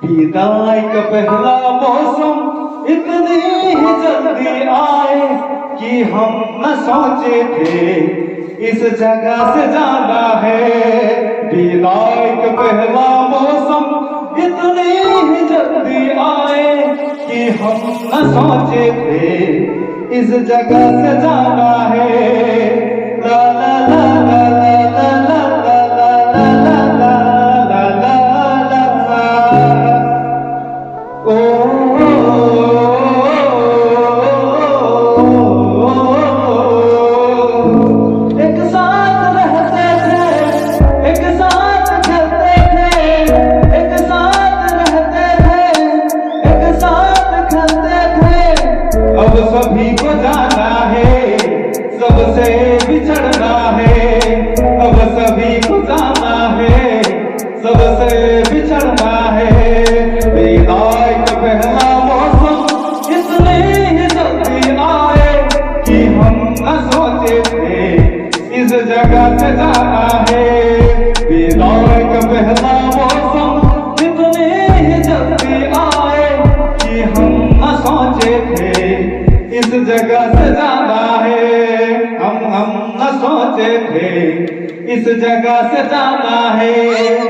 विदाई का पहला मौसम इतनी ही जल्दी आए कि हम न सोचे थे इस जगह से जाना है। विदाई का पहला मौसम इतनी ही जल्दी आए कि हम न सोचे थे इस जगह से जाना है। ला ला ला ला ला ला ला ला ला ला ला ला ला। ओ एक साथ रहते थे, एक साथ खेलते थे, एक साथ रहते थे, एक साथ खेलते थे। अब सभी को जाना है, सबसे बिछड़ना है। अब सभी को जाना है, सबसे बिछड़ना है। विदाई का पहला मौसम इतने ही जल्दी आए कि हम न सोचे थे इस जगह से जाना है। विदाई का पहला मौसम इतने ही जल्दी आए कि हम न सोचे थे इस जगह से जाना है। हम न सोचे थे इस जगह से जाना है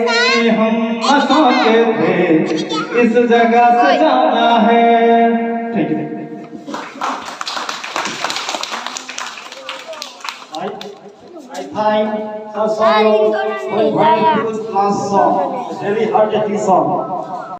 कि हम न सोचे थे इस जगह से जाना है। ठीक है। I find a song, one good last song, very hearty song.